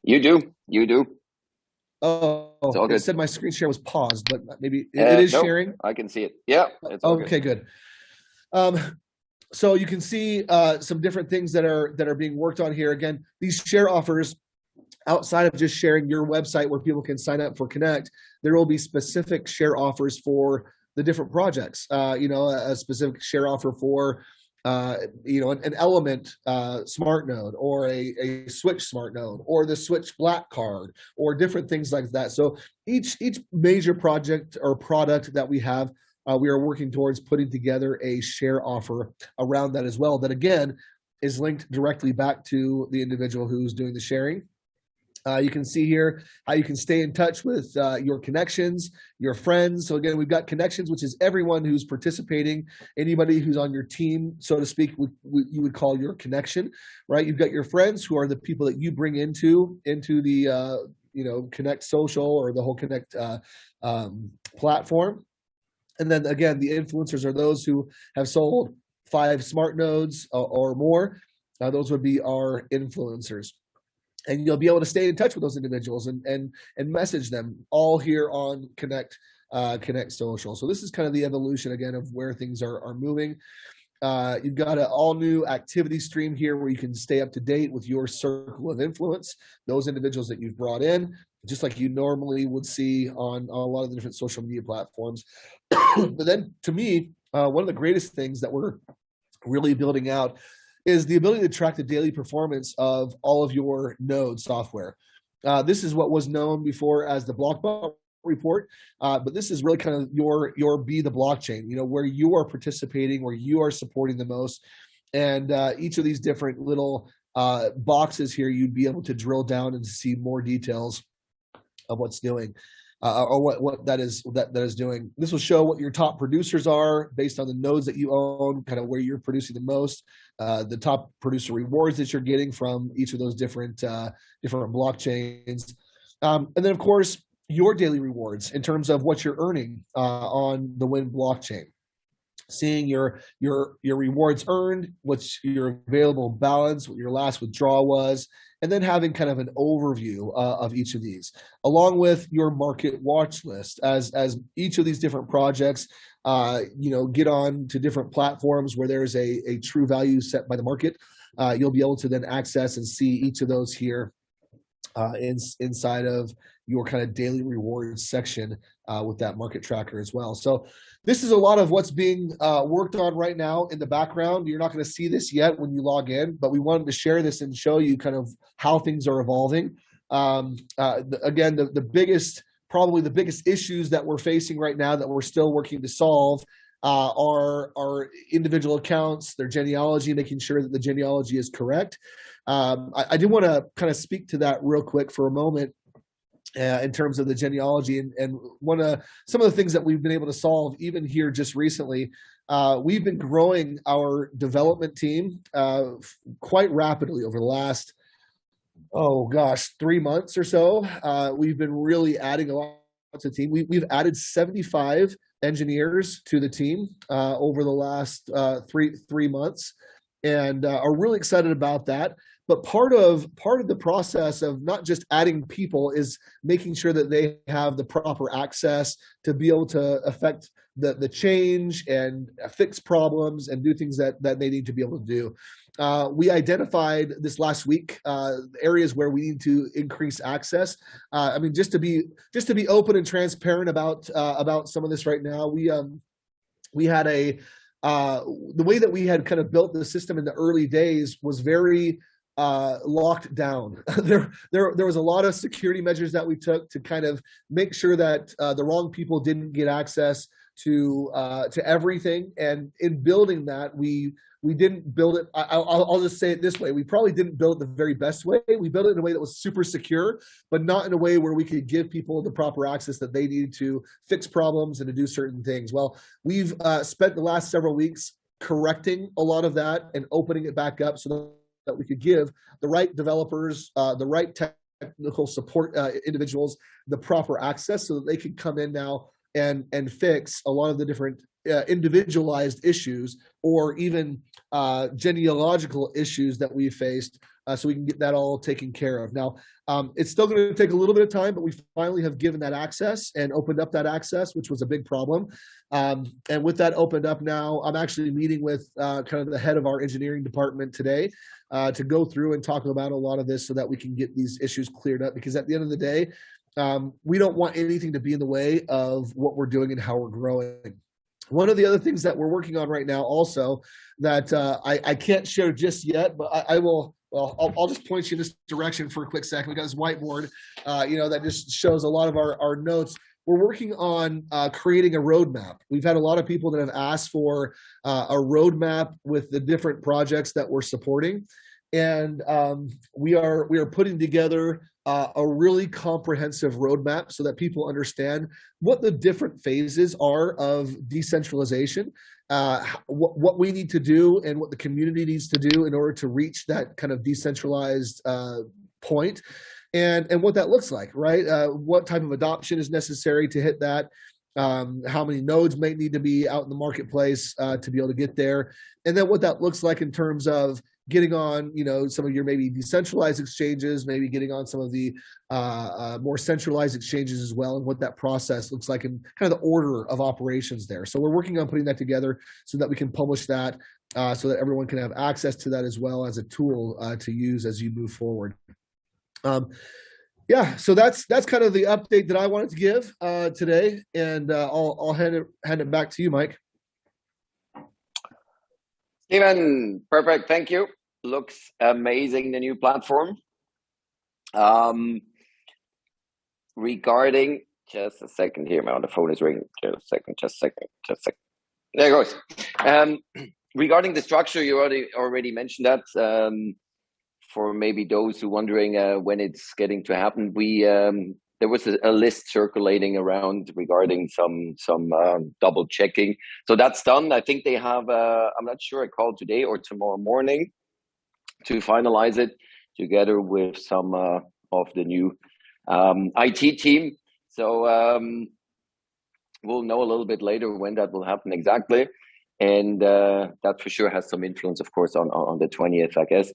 You do. You do. It's Oh, all it good. said my screen share was paused, but maybe it is Nope. sharing. I can see it. Yeah, it's all good. Okay, good. Um, so you can see some different things that are being worked on here. Again, these share offers, outside of just sharing your website where people can sign up for Connect, there will be specific share offers for the different projects. A specific share offer for an Element smart node, or a Switch smart node, or the Switch Black card, or different things like that. So each major project or product that we have, we are working towards putting together a share offer around that as well. That again is linked directly back to the individual who's doing the sharing. You can see here how you can stay in touch with your connections, your friends. So again, we've got connections, which is everyone who's participating, anybody who's on your team, so to speak, you would call your connection, right? You've got your friends, who are the people that you bring into the Connect Social, or the whole Connect platform. And then again, the influencers are those who have sold 5 smart nodes or more. Those would be our influencers, and you'll be able to stay in touch with those individuals and message them all here on Connect Social. So this is kind of the evolution again of where things are moving. You've got an all new activity stream here where you can stay up to date with your circle of influence, those individuals that you've brought in, just like you normally would see on a lot of the different social media platforms. But then, to me, one of the greatest things that we're really building out is the ability to track the daily performance of all of your node software. This is what was known before as the Blockbot report, but this is really kind of your be the blockchain, where you are participating, where you are supporting the most. And each of these different little boxes here, you'd be able to drill down and see more details of what's doing. Or what that is doing. This will show what your top producers are based on the nodes that you own, kind of where you're producing the most, the top producer rewards that you're getting from each of those different blockchains, and then of course your daily rewards in terms of what you're earning on the Wind blockchain. Seeing your rewards earned, what's your available balance, what your last withdrawal was, and then having kind of an overview of each of these, along with your market watch list. As each of these different projects, get on to different platforms where there's a true value set by the market, you'll be able to then access and see each of those here inside of your kind of daily rewards section with that market tracker as well. So this is a lot of what's being worked on right now in the background. You're not going to see this yet when you log in, but we wanted to share this and show you kind of how things are evolving. Again, probably the biggest issues that we're facing right now that we're still working to solve are individual accounts, their genealogy, making sure that the genealogy is correct. I do want to kind of speak to that real quick for a moment in terms of the genealogy, and some of the things that we've been able to solve even here just recently. We've been growing our development team quite rapidly over the last 3 months or so. We've been really adding a lot to the team. We've added 75 engineers to the team over the last 3 months, and are really excited about that. But part of the process of not just adding people is making sure that they have the proper access to be able to affect the change and fix problems and do things that they need to be able to do. We identified this last week areas where we need to increase access. Just to be open and transparent about some of this right now. We had the way that we had kind of built the system in the early days was very locked down. There was a lot of security measures that we took to kind of make sure that the wrong people didn't get access to everything. And in building that, we didn't build it. I'll just say it this way: we probably didn't build it the very best way. We built it in a way that was super secure, but not in a way where we could give people the proper access that they needed to fix problems and to do certain things. Well, we've spent the last several weeks correcting a lot of that and opening it back up so that we could give the right developers, the right technical support individuals the proper access so that they could come in now and fix a lot of the different individualized issues, or even genealogical issues that we faced so we can get that all taken care of. Now, it's still going to take a little bit of time, but we finally have given that access and opened up that access, which was a big problem. And with that opened up now, I'm actually meeting with kind of the head of our engineering department today to go through and talk about a lot of this so that we can get these issues cleared up. Because at the end of the day, we don't want anything to be in the way of what we're doing and how we're growing. One of the other things that we're working on right now also that I can't share just yet, but I will. Well, I'll just point you in this direction for a quick second. We got this whiteboard, that just shows a lot of our notes. We're working on creating a roadmap. We've had a lot of people that have asked for a roadmap with the different projects that we're supporting. And we are putting together a really comprehensive roadmap so that people understand what the different phases are of decentralization, what we need to do and what the community needs to do in order to reach that kind of decentralized point, and what that looks like, right? What type of adoption is necessary to hit that, how many nodes might need to be out in the marketplace to be able to get there, and then what that looks like in terms of getting on, some of your maybe decentralized exchanges, maybe getting on some of the more centralized exchanges as well, and what that process looks like and kind of the order of operations there. So we're working on putting that together so that we can publish that so that everyone can have access to that as well as a tool to use as you move forward. So that's kind of the update that I wanted to give today, and I'll hand it back to you, Mike. Steven, perfect. Thank you. Looks amazing, the new platform. Regarding, just a second here, the phone is ringing. Just a second. There it goes. Regarding the structure, you already mentioned that. For maybe those who wondering when it's getting to happen, there was a list circulating around regarding some double checking. So that's done. I think they have, I'm not sure, a call today or tomorrow morning to finalize it together with some of the new IT team. So we'll know a little bit later when that will happen exactly. And that for sure has some influence, of course, on the 20th, I guess.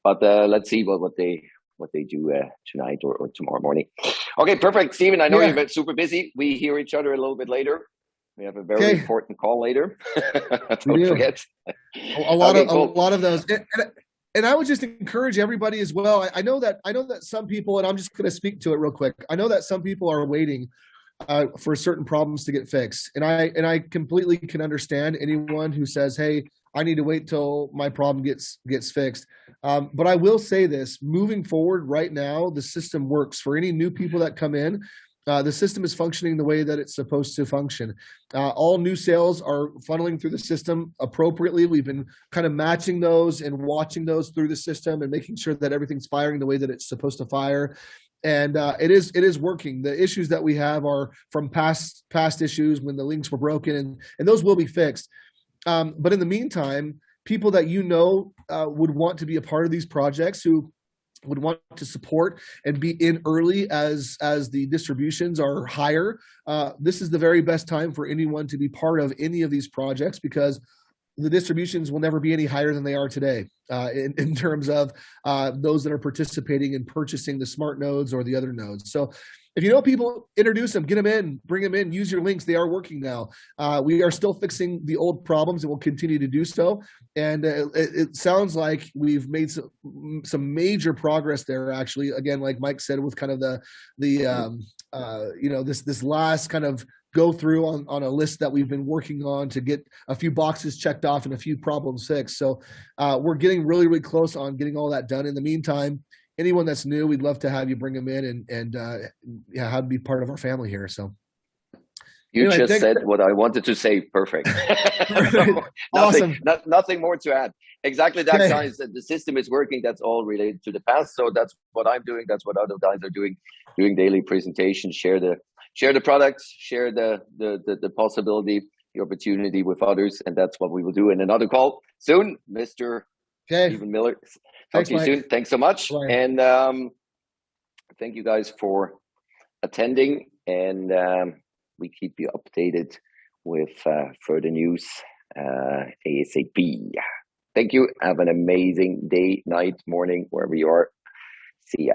But let's see what they do tonight or tomorrow morning. Okay, perfect. Steven, I know you've been super busy. We hear each other a little bit later. We have a very important call later. Don't forget. A lot of those. And I would just encourage everybody as well. I know that some people, and I'm just going to speak to it real quick. I know that some people are waiting for certain problems to get fixed, and I completely can understand anyone who says, "Hey, I need to wait till my problem gets fixed." But I will say this: moving forward, right now, the system works for any new people that come in. The system is functioning the way that it's supposed to function. All new sales are funneling through the system appropriately. We've been kind of matching those and watching those through the system and making sure that everything's firing the way that it's supposed to fire. And it is working. The issues that we have are from past issues when the links were broken, and those will be fixed. But in the meantime, people that would want to be a part of these projects, who would want to support and be in early as the distributions are higher, this is the very best time for anyone to be part of any of these projects, because the distributions will never be any higher than they are today in terms of those that are participating in purchasing the smart nodes or the other nodes. So if you know people, introduce them, get them in, bring them in, use your links. They are working now. We are still fixing the old problems, and we'll continue to do so. And it sounds like we've made some major progress there, actually. Again, like Mike said, with kind of this last kind of go through on a list that we've been working on to get a few boxes checked off and a few problems fixed. So we're getting really, really close on getting all that done. In the meantime, anyone that's new, we'd love to have you bring them in and have them be part of our family here. So you just said what I wanted to say. Perfect. Awesome. Nothing more to add. Exactly that, guys. The system is working. That's all related to the past. So that's what I'm doing. That's what other guys are doing daily presentations, share the products, share the possibility, the opportunity with others. And that's what we will do in another call soon, Mr. Steven Miller. Talk to you soon. Thanks so much. Bye. And thank you guys for attending. And we keep you updated with further news ASAP. Thank you. Have an amazing day, night, morning, wherever you are. See ya.